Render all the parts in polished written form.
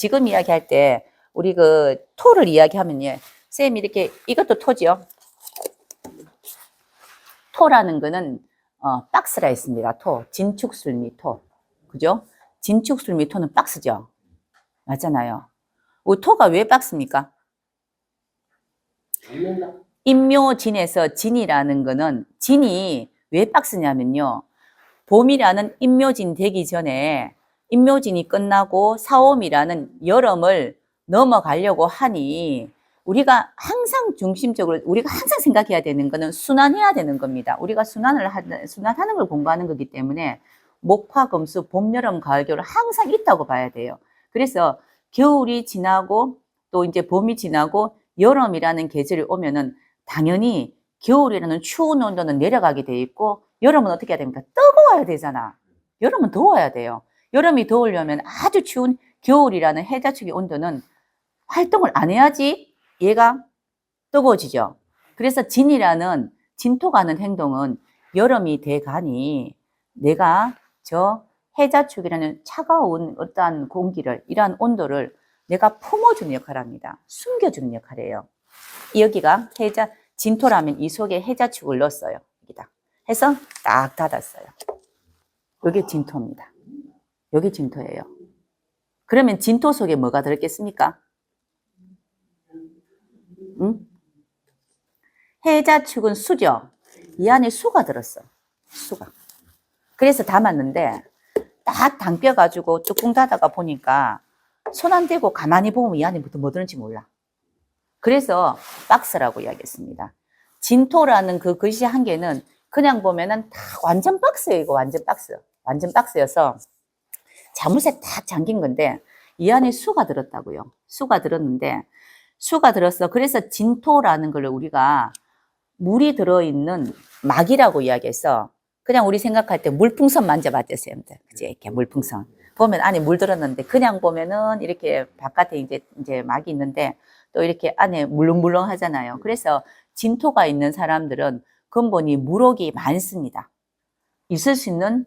지금 이야기할 때 우리 그 토를 이야기하면요. 쌤 이렇게 이것도 토지요. 토라는 거는 박스라 했습니다. 토. 진축술미 토. 그죠? 진축술미 토는 박스죠. 맞잖아요. 토가 왜 박스입니까? 임묘진에서 진이라는 거는 진이 왜 박스냐면요. 봄이라는 임묘진 되기 전에 임묘진이 끝나고 사옴이라는 여름을 넘어가려고 하니 우리가 항상 중심적으로 우리가 항상 생각해야 되는 거는 순환해야 되는 겁니다. 우리가 순환하는 걸 공부하는 거기 때문에 목화금수 봄, 여름, 가을, 겨울 항상 있다고 봐야 돼요. 그래서 겨울이 지나고 또 이제 봄이 지나고 여름이라는 계절이 오면은 당연히 겨울이라는 추운 온도는 내려가게 돼 있고 여름은 어떻게 해야 됩니까? 뜨거워야 되잖아. 여름은 더워야 돼요. 여름이 더우려면 아주 추운 겨울이라는 해자축의 온도는 활동을 안 해야지 얘가 뜨거워지죠. 그래서 진이라는 진토가 하는 행동은 여름이 돼가니 내가 저 해자축이라는 차가운 어떠한 공기를 이러한 온도를 내가 품어주는 역할을 합니다. 숨겨주는 역할이에요. 여기가 진토라면 이 속에 해자축을 넣었어요. 여기다 해서 딱 닫았어요. 여기 진토입니다. 여기 진토예요. 그러면 진토 속에 뭐가 들었겠습니까? 응? 해자축은 수죠. 이 안에 수가 들었어. 수가. 그래서 담았는데 딱 당겨 가지고 뚜껑 닫아가 보니까 손 안 대고 가만히 보면 이 안에 뭐 들었는지 몰라. 그래서 박스라고 이야기했습니다. 진토라는 그 글씨 한 개는 그냥 보면은 다 완전 박스예요. 이거 완전 박스. 완전 박스여서 자물쇠 딱 잠긴 건데 이 안에 수가 들었다고요. 수가 들었는데 수가 들었어. 그래서 진토라는 걸 우리가 물이 들어있는 막이라고 이야기해서 그냥 우리 생각할 때 물풍선 만져봤댔어요. 그치? 이렇게 물풍선. 보면 안에 물 들었는데 그냥 보면은 이렇게 바깥에 이제 막이 있는데 또 이렇게 안에 물렁물렁 하잖아요. 그래서 진토가 있는 사람들은 근본이 물옥이 많습니다. 있을 수 있는,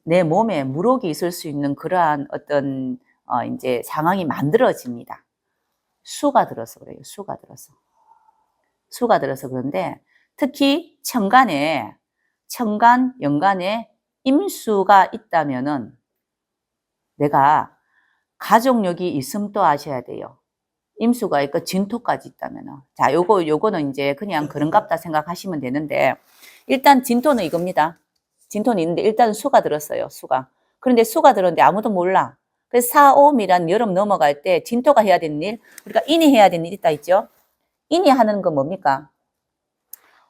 내 몸에 물옥이 있을 수 있는 그러한 어떤, 이제 상황이 만들어집니다. 수가 들어서 그래요. 수가 들어서. 수가 들어서 그런데 특히 연간에 임수가 있다면은 내가 가족력이 있음 또 아셔야 돼요. 임수가 있고 진토까지 있다면은. 자, 요거는 이제 그냥 그런갑다 생각하시면 되는데 일단 진토는 이겁니다. 진토는 있는데 일단 수가 들었어요. 수가. 그런데 수가 들었는데 아무도 몰라. 그래서 사오미란 여름 넘어갈 때 진토가 해야 되는 일, 우리가 인이 해야 되는 일 있다 있죠. 인이 하는 건 뭡니까?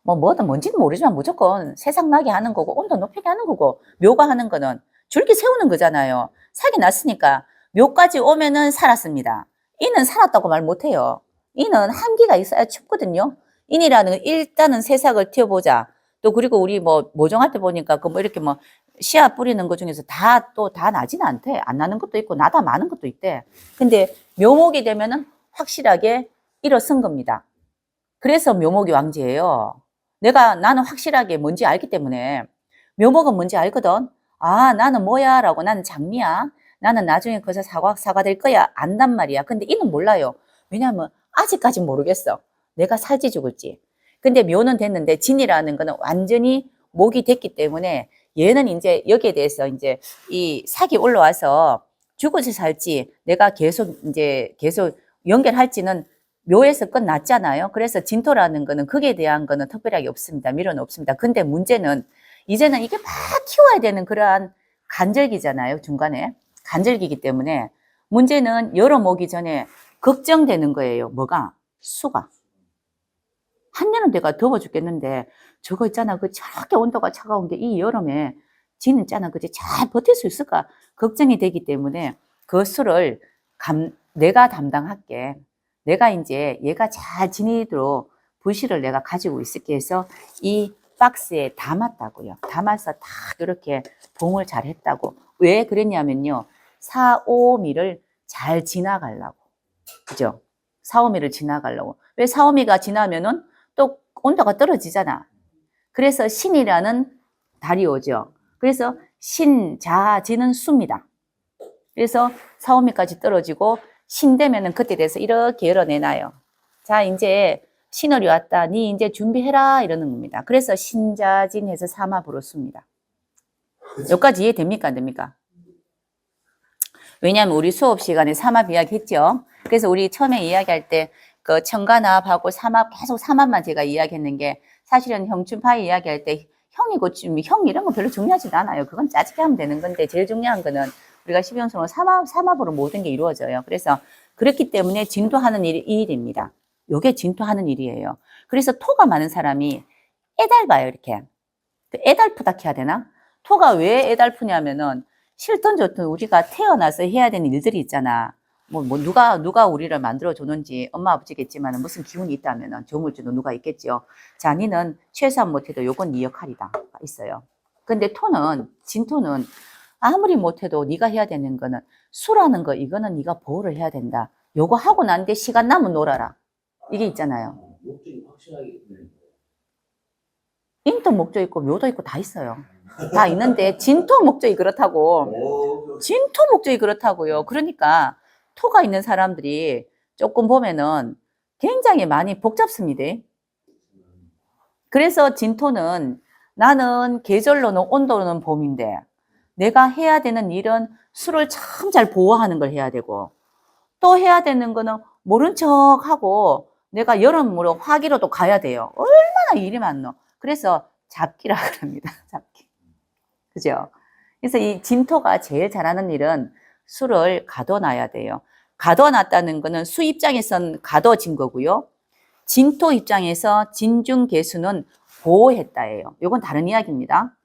뭐든 뭔지는 모르지만 무조건 세상 나게 하는 거고 온도 높이게 하는 거고 묘가 하는 거는 줄기 세우는 거잖아요. 사기 났으니까 묘까지 오면은 살았습니다. 인은 살았다고 말 못해요. 인은 한기가 있어야 춥거든요. 인이라는 건 일단은 새싹을 틔워보자. 또 그리고 우리 모종할 때 보니까 그 이렇게 씨앗 뿌리는 것 중에서 다 나지는 않대. 안 나는 것도 있고 나다 많은 것도 있대. 근데 묘목이 되면은 확실하게 일어선 겁니다. 그래서 묘목이 왕지예요. 나는 확실하게 뭔지 알기 때문에 묘목은 뭔지 알거든. 아, 나는 뭐야? 라고 나는 장미야. 나는 나중에 커서 사과 될 거야. 안단 말이야. 근데 이는 몰라요. 왜냐하면 아직까지 모르겠어. 내가 살지 죽을지. 근데 묘는 됐는데 진이라는 거는 완전히 목이 됐기 때문에 얘는 이제 여기에 대해서 이제 이 sak이 올라와서 죽을지 살지 내가 계속 연결할지는 묘에서 끝났잖아요. 그래서 진토라는 거는 거기에 대한 거는 특별하게 없습니다. 미련은 없습니다. 근데 문제는 이제는 이게 막 키워야 되는 그러한 간절기잖아요. 중간에. 간절기이기 때문에 문제는 여름 오기 전에 걱정되는 거예요. 뭐가? 수가. 한여름 내가 더워 죽겠는데 저거 있잖아. 저렇게 온도가 차가운 게 이 여름에 지는 있잖아. 그치? 잘 버틸 수 있을까? 걱정이 되기 때문에 그 수를 내가 담당할게. 내가 이제 얘가 잘 지내도록 부실을 내가 가지고 있을게 해서 이 박스에 담았다고요. 담아서 딱 이렇게 봉을 잘 했다고. 왜 그랬냐면요. 4, 5미를 잘 지나가려고. 그죠? 4, 5미를 지나가려고. 왜 4, 5미가 지나면은 또 온도가 떨어지잖아. 그래서 신이라는 달이 오죠. 그래서 신, 자, 지는 수입니다. 그래서 4, 5미까지 떨어지고 신 되면은 그때 돼서 이렇게 열어내놔요. 자, 이제 신월이 왔다. 니 이제 준비해라 이러는 겁니다. 그래서 신자진해서 사마부로 씁니다. 여기까지 이해됩니까? 안 됩니까? 왜냐하면 우리 수업 시간에 삼합 이야기 했죠. 그래서 우리 처음에 이야기할 때 그 청간합하고 삼합 계속 삼합만 제가 이야기했는 게 사실은 형춘파이 이야기할 때 형이고 형 이런 거 별로 중요하지도 않아요. 그건 짜집게 하면 되는 건데 제일 중요한 거는 우리가 12형성으로 삼합으로 모든 게 이루어져요. 그래서 그렇기 때문에 진토하는 일이 이 일입니다. 요게 진토하는 일이에요. 그래서 토가 많은 사람이 애달봐요. 이렇게. 애달프다 해야 되나? 토가 왜 애달프냐면은 싫든 좋든 우리가 태어나서 해야 되는 일들이 있잖아. 누가 우리를 만들어줬는지 엄마 아버지겠지만 무슨 기운이 있다면은 조물주도 누가 있겠죠. 자, 니는 최소한 못해도 요건 네 역할이다. 있어요. 근데 토는, 진토는 아무리 못해도 네가 해야 되는 거는 수라는 거, 이거는 네가 보호를 해야 된다. 요거 하고 난 뒤에 시간 남으면 놀아라. 이게 있잖아요. 목적이 확실하게 인도 목적 있고 묘도 있고 다 있어요. 다 있는데 진토 목적이 그렇다고. 진토 목적이 그렇다고요. 그러니까 토가 있는 사람들이 조금 보면은 굉장히 많이 복잡습니다. 그래서 진토는 나는 계절로는 온도는 봄인데 내가 해야 되는 일은 수를 참 잘 보호하는 걸 해야 되고 또 해야 되는 거는 모른 척하고 내가 여름으로 화기로도 가야 돼요. 얼마나 일이 많노. 그래서 잡기라 그럽니다. 잡기. 그죠? 그래서 이 진토가 제일 잘하는 일은 수를 가둬놔야 돼요. 가둬놨다는 거는 수 입장에선 가둬진 거고요. 진토 입장에서 진중계수는 보호했다예요. 이건 다른 이야기입니다.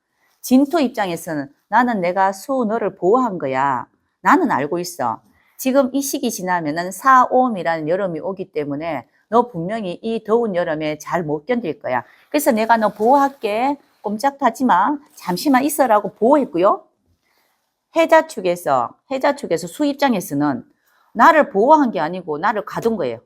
진토 입장에서는 나는 내가 수 너를 보호한 거야. 나는 알고 있어. 지금 이 시기 지나면은 4, 5음이라는 여름이 오기 때문에 너 분명히 이 더운 여름에 잘 못 견딜 거야. 그래서 내가 너 보호할게. 꼼짝도 하지 마. 잠시만 있어라고 보호했고요. 해자 축에서 수 입장에서는 나를 보호한 게 아니고 나를 가둔 거예요.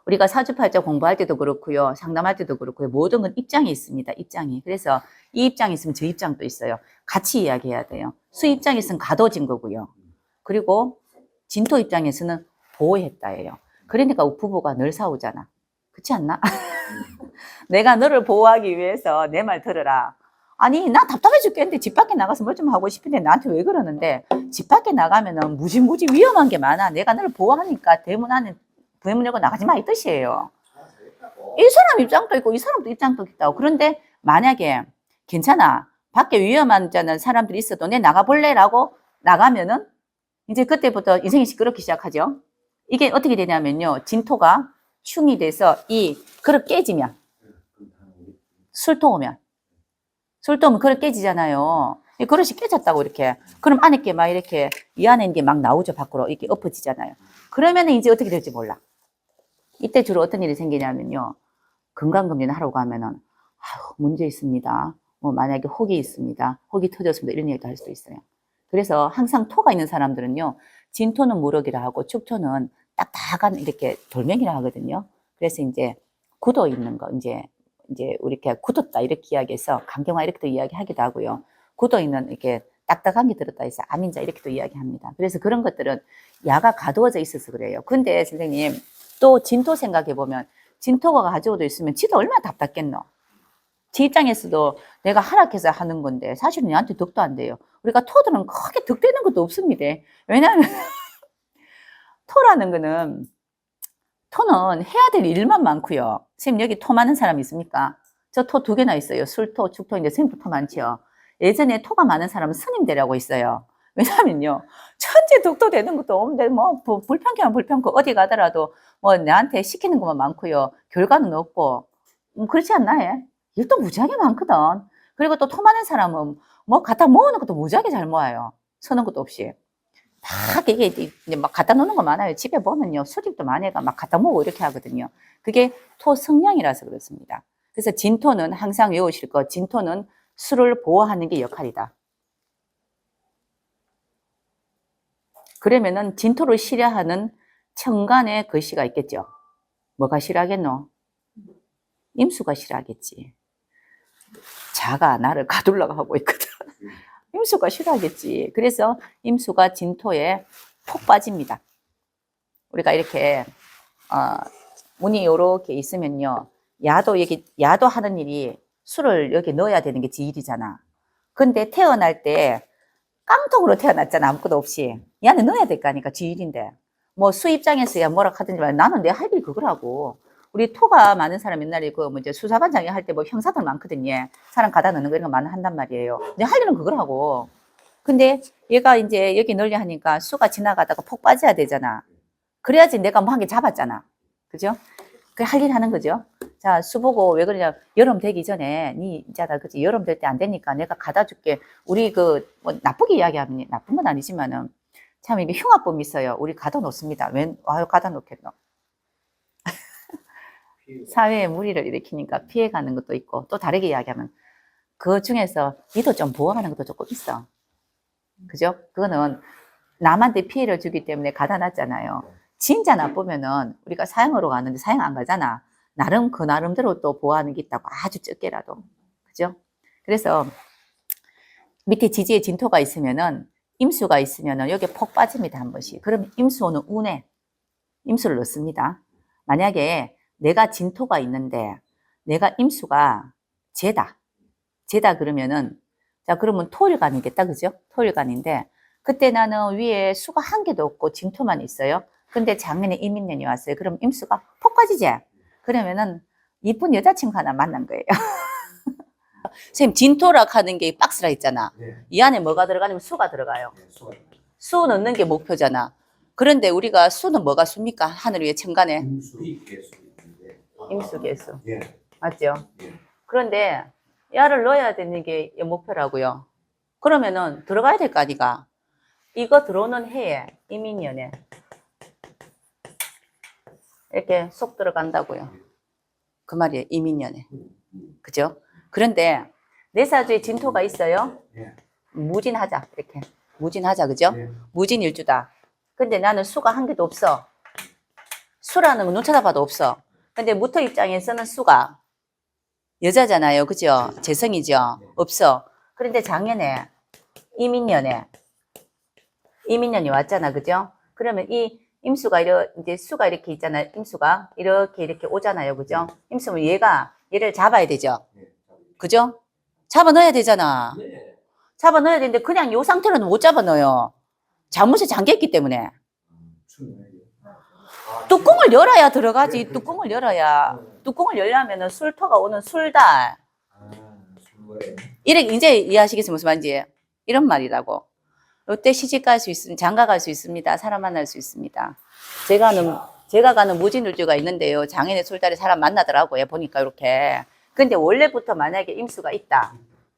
우리가 사주팔자 공부할 때도 그렇고요. 상담할 때도 그렇고요. 모든 건 입장이 있습니다. 입장이. 그래서 이 입장이 있으면 저 입장도 있어요. 같이 이야기해야 돼요. 수 입장에서는 가둬진 거고요. 그리고 진토 입장에서는 보호했다예요. 그러니까 부부가 늘 싸우잖아. 그렇지 않나? 내가 너를 보호하기 위해서 내 말 들어라. 아니 나 답답해 죽겠는데 집 밖에 나가서 뭘 좀 하고 싶은데 나한테 왜 그러는데 집 밖에 나가면은 무지무지 위험한 게 많아. 내가 너를 보호하니까 대문 안에 부문 열고 나가지 마 이 뜻이에요. 이 사람 입장도 있고 이 사람도 입장도 있다고. 그런데 만약에 괜찮아. 밖에 위험한 사람들이 있어도 내 나가볼래? 라고 나가면은 이제 그때부터 인생이 시끄럽기 시작하죠. 이게 어떻게 되냐면요. 진토가 충이 돼서 이 그릇 깨지면 술토 오면 그릇 깨지잖아요. 이 그릇이 깨졌다고 이렇게. 그럼 안에 게 막 이렇게 이 안에 있는 게 막 나오죠. 밖으로 이렇게 엎어지잖아요. 그러면은 이제 어떻게 될지 몰라. 이때 주로 어떤 일이 생기냐면요. 건강검진 하러 가면은 문제 있습니다. 만약에 혹이 있습니다. 혹이 터졌습니다. 이런 얘기도 할 수도 있어요. 그래서 항상 토가 있는 사람들은요. 진토는 무럭이라 하고 축토는 딱딱한 이렇게 돌멩이라 하거든요. 그래서 이제 굳어 있는 거 이제 우리 이렇게 굳었다 이렇게 이야기해서 강경화 이렇게도 이야기하기도 하고요. 굳어 있는 이렇게 딱딱한 게 들었다 해서 암인자 이렇게도 이야기합니다. 그래서 그런 것들은 야가 가두어져 있어서 그래요. 근데 선생님 또 진토 생각해 보면 진토가 가지고도 있으면 지도 얼마나 답답겠노. 지 입장에서도 내가 하락해서 하는 건데 사실은 얘한테 덕도 안 돼요. 우리가 토들은 크게 덕되는 것도 없습니다. 왜냐하면 토는 해야 될 일만 많고요. 선생님 여기 토 많은 사람 있습니까? 저 토 2개나 있어요. 술토, 축토인데 선생님도 토 많죠. 예전에 토가 많은 사람은 스님되라고 있어요. 왜냐면요. 천재 덕도 되는 것도 없는데 불평하면 불평고 어디 가더라도 나한테 시키는 것만 많고요. 결과는 없고 그렇지 않나 해? 일도 무지하게 많거든. 그리고 또 토 많은 사람은 갖다 모으는 것도 무지하게 잘 모아요. 서는 것도 없이. 막 이게 이제 막 갖다 놓는 거 많아요. 집에 보면요. 수집도 많이 해가 막 갖다 모으고 이렇게 하거든요. 그게 토 성향이라서 그렇습니다. 그래서 진토는 항상 외우실 거. 진토는 수를 보호하는 게 역할이다. 그러면은 진토를 싫어하는 천간의 글씨가 있겠죠. 뭐가 싫어하겠노? 임수가 싫어하겠지. 자가 나를 가두려고 하고 있거든. 임수가 싫어하겠지. 그래서 임수가 진토에 푹 빠집니다. 우리가 이렇게 문이 요렇게 있으면요, 야도 하는 일이 술을 여기 넣어야 되는 게 지일이잖아. 근데 태어날 때 깡통으로 태어났잖아. 아무것도 없이. 야는 넣어야 될 거 아니까 지일인데. 뭐 수 입장에서야 뭐라 하든지 말 나는 내 할 일이 그거라고. 우리 토가 많은 사람 옛날에 그 뭐 이제 수사반장이 할 때 뭐 형사들 많거든요. 사람 가다 넣는 거 이런 거 많이 한단 말이에요. 내 할 일은 그거라고. 근데 얘가 이제 여기 넣으려 하니까 수가 지나가다가 폭 빠져야 되잖아. 그래야지 내가 뭐 한 개 잡았잖아. 그죠? 그 할 일 하는 거죠. 자, 수 보고 왜 그러냐. 여름 되기 전에, 니 있잖아. 그치? 여름 될 때 안 되니까 내가 가다 줄게. 우리 뭐 나쁘게 이야기하면, 나쁜 건 아니지만은, 참 이게 흉악범이 있어요. 우리 가다 놓습니다. 왜, 와요, 가다 놓겠노? 사회에 무리를 일으키니까 피해가는 것도 있고, 또 다르게 이야기하면, 그 중에서 니도 좀 보호하는 것도 조금 있어. 그죠? 그거는 남한테 피해를 주기 때문에 가다 놨잖아요. 진짜 나쁘면은 우리가 사형으로 가는데 사형 안 가잖아. 그 나름대로 또 보호하는 게 있다고. 아주 적게라도. 그죠? 그래서 밑에 지지에 진토가 있으면은, 임수가 있으면은 여기에 폭 빠집니다. 한 번씩. 그럼 임수는 운에 임수를 넣습니다. 만약에 내가 진토가 있는데 내가 임수가 재다 그러면은, 자, 그러면 토일간이겠다. 그죠? 토일간인데 그때 나는 위에 수가 한 개도 없고 진토만 있어요. 근데 작년에 이민년이 왔어요. 그럼 임수가 폭 빠지지? 그러면은 이쁜 여자친구 하나 만난 거예요. 선생님, 진토락 하는 게 박스라 있잖아. 네. 이 안에 뭐가 들어가냐면 수가 들어가요. 네, 수가 수 넣는 게 목표잖아. 그런데 우리가 수는 뭐가 수입니까? 하늘 위에 천간에. 임수, 개수. 예. 맞죠? 예. 그런데 야를 넣어야 되는 게 목표라고요. 그러면은 들어가야 될 거 아니가. 이거 들어오는 해에 이민년에 이렇게 쏙 들어간다고요. 그 말이에요. 이민년에. 그죠? 그런데 내 사주에 진토가 있어요. 예. 무진하자. 이렇게 무진하자. 그죠? 예. 무진일주다. 근데 나는 수가 한 개도 없어. 수라는 건 눈 쳐다봐도 없어. 근데 무토 입장에서는 수가 여자잖아요. 그죠? 재성이죠? 없어. 그런데 작년에 이민년이 왔잖아. 그죠? 그러면 이 임수가 이제 수가 이렇게 있잖아요. 임수가 이렇게 오잖아요. 그죠? 임수면 얘를 잡아야 되죠. 그죠? 잡아 넣어야 되잖아. 잡아 넣어야 되는데 그냥 이 상태로는 못 잡아 넣어요. 잘못에 잠겼기 때문에. 뚜껑을 열어야 들어가지. 뚜껑을 열어야. 뚜껑을 열려면은 술토가 오는 술달. 이렇게 이제 이해하시겠어요? 무슨 말인지. 이런 말이라고. 이때 시집 갈 수 있습니다. 장가 갈 수 있습니다. 사람 만날 수 있습니다. 제가 가는 무진일주가 있는데요. 장인의 술달에 사람 만나더라고요. 보니까 이렇게. 근데 원래부터 만약에 임수가 있다.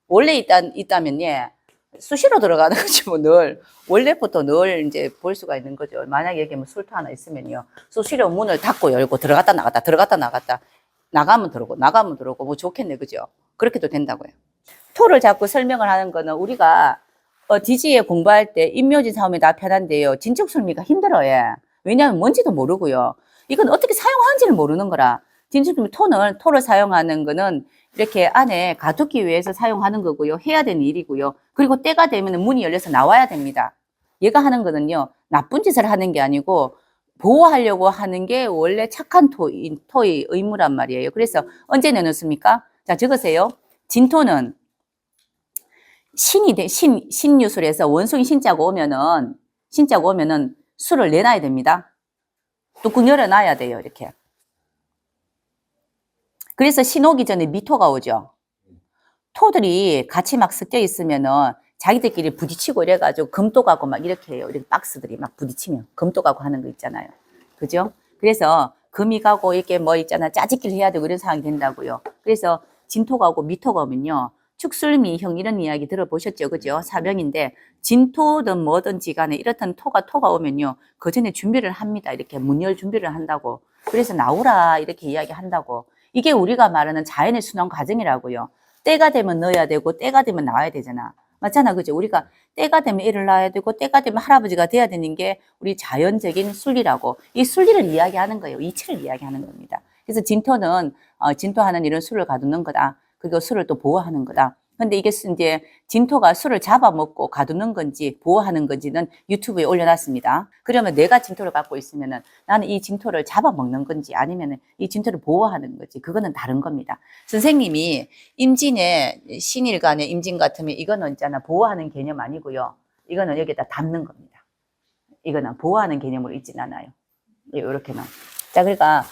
원래 있다면 예. 수시로 들어가는 거지 뭐 늘. 원래부터 늘 이제 볼 수가 있는 거죠. 만약에 여기 뭐 술터 하나 있으면요. 수시로 문을 닫고 열고 들어갔다 나갔다. 나가면 들어오고 뭐 좋겠네. 그죠? 그렇게도 된다고요. 토를 자꾸 설명을 하는 거는 우리가 지지에 공부할 때 임묘진 사오면 다 편한데요. 진축술미가 힘들어요. 왜냐하면 뭔지도 모르고요. 이건 어떻게 사용하는지를 모르는 거라. 진축술미 토를 사용하는 거는 이렇게 안에 가두기 위해서 사용하는 거고요. 해야 되는 일이고요. 그리고 때가 되면 문이 열려서 나와야 됩니다. 얘가 하는 거는요. 나쁜 짓을 하는 게 아니고 보호하려고 하는 게 원래 착한 토의 의무란 말이에요. 그래서 언제 내놓습니까? 자, 적으세요. 진토는 신유술에서 원숭이 신자가 오면은 술을 내놔야 됩니다. 뚜껑 열어놔야 돼요. 이렇게. 그래서 신 오기 전에 미토가 오죠. 토들이 같이 막 섞여 있으면은 자기들끼리 부딪히고 이래가지고 금도 가고 막 이렇게 해요. 이렇게 박스들이 막 부딪히면 금도 가고 하는 거 있잖아요. 그죠? 그래서 금이 가고 이렇게 뭐 있잖아. 짜집기를 해야 되고 이런 상황이 된다고요. 그래서 진토가 오고 미토가 오면요. 축술미형 이런 이야기 들어보셨죠? 그죠? 사병인데 진토든 뭐든지 간에 이렇던 토가 오면요. 그 전에 준비를 합니다. 이렇게 문 열 준비를 한다고. 그래서 나오라 이렇게 이야기 한다고. 이게 우리가 말하는 자연의 순환 과정이라고요. 때가 되면 넣어야 되고 때가 되면 나와야 되잖아. 맞잖아. 그죠? 우리가 때가 되면 애를 낳아야 되고 때가 되면 할아버지가 돼야 되는 게 우리 자연적인 순리라고. 이 순리를 이야기하는 거예요. 이치를 이야기하는 겁니다. 그래서 진토는 진토하는 이런 술을 가두는 거다. 그리고 술을 또 보호하는 거다. 근데 이게 이제 진토가 술을 잡아먹고 가두는 건지 보호하는 건지는 유튜브에 올려놨습니다. 그러면 내가 진토를 갖고 있으면은 나는 이 진토를 잡아먹는 건지 아니면은 이 진토를 보호하는 건지 그거는 다른 겁니다. 선생님이 임진의 신일간의 임진 같으면 이거는 있잖아 보호하는 개념 아니고요. 이거는 여기다 담는 겁니다. 이거는 보호하는 개념으로 있진 않아요. 이렇게는. 자, 그러니까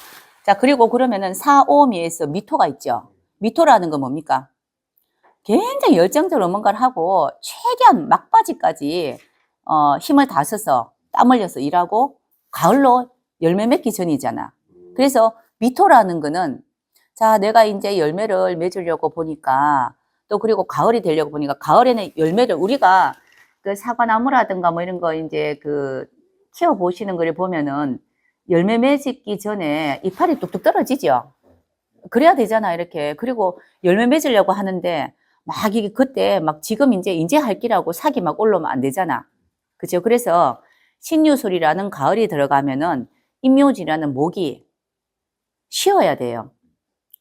자 그리고 그러면은 사오미에서 미토가 있죠. 미토라는 건 뭡니까? 굉장히 열정적으로 뭔가를 하고 최대한 막바지까지 힘을 다 써서 땀 흘려서 일하고 가을로 열매 맺기 전이잖아. 그래서 미토라는 거는 자 내가 이제 열매를 맺으려고 보니까 또 그리고 가을이 되려고 보니까 가을에는 열매를 우리가 그 사과나무라든가 뭐 이런 거 이제 그 키워 보시는 걸 보면은 열매 맺기 전에 이파리 뚝뚝 떨어지죠. 그래야 되잖아 이렇게. 그리고 열매 맺으려고 하는데 막 이게 그때 막 지금 이제 할 기라고 사기 막 올라오면 안 되잖아. 그죠? 그래서 신유술이라는 가을이 들어가면은 임묘지라는 목이 쉬어야 돼요.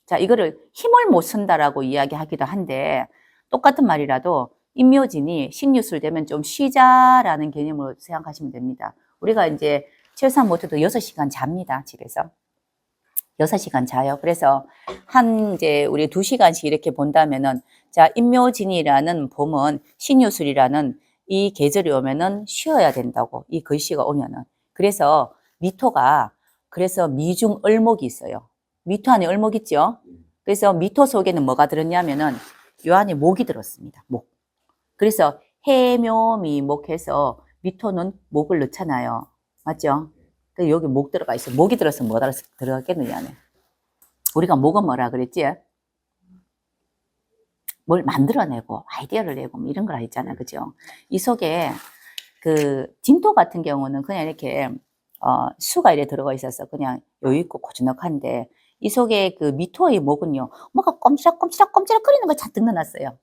자, 이거를 힘을 못 쓴다라고 이야기하기도 한데 똑같은 말이라도 임묘진이 신유술 되면 좀 쉬자라는 개념으로 생각하시면 됩니다. 우리가 이제 최소한 못해도 6시간 잡니다, 집에서. 6시간 자요. 그래서 이제 우리 2시간씩 이렇게 본다면은 자, 임묘진이라는 봄은 신유술이라는 이 계절이 오면은 쉬어야 된다고. 이 글씨가 오면은. 그래서 미토가 그래서 미중 을목이 있어요. 미토 안에 을목 있죠? 그래서 미토 속에는 뭐가 들었냐면은 요 안에 목이 들었습니다. 목. 그래서 해묘미목해서 미토는 목을 넣잖아요. 맞죠? 여기 목 들어가 있어. 목이 들었으면 뭐 들어갔겠느냐네. 우리가 목은 뭐라 그랬지? 뭘 만들어내고 아이디어를 내고 뭐 이런 걸 했잖아. 그죠? 이 속에 그 진토 같은 경우는 그냥 이렇게 수가 이렇게 들어가 있어서 그냥 여유있고 고즈넉한데 이 속에 그 미토의 목은요. 뭔가 꼼지락꼼지락 거리는 걸 잔뜩 넣어놨어요.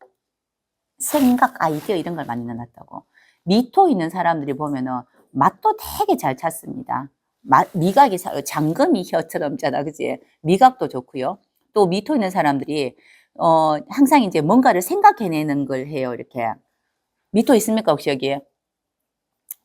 생각, 아이디어 이런 걸 많이 넣어놨다고. 미토 있는 사람들이 보면은 맛도 되게 잘 찾습니다. 미각이 장금이 혀처럼잖아, 그지? 미각도 좋고요. 또 미토 있는 사람들이 항상 이제 뭔가를 생각해내는 걸 해요, 이렇게. 미토 있습니까, 혹시 여기?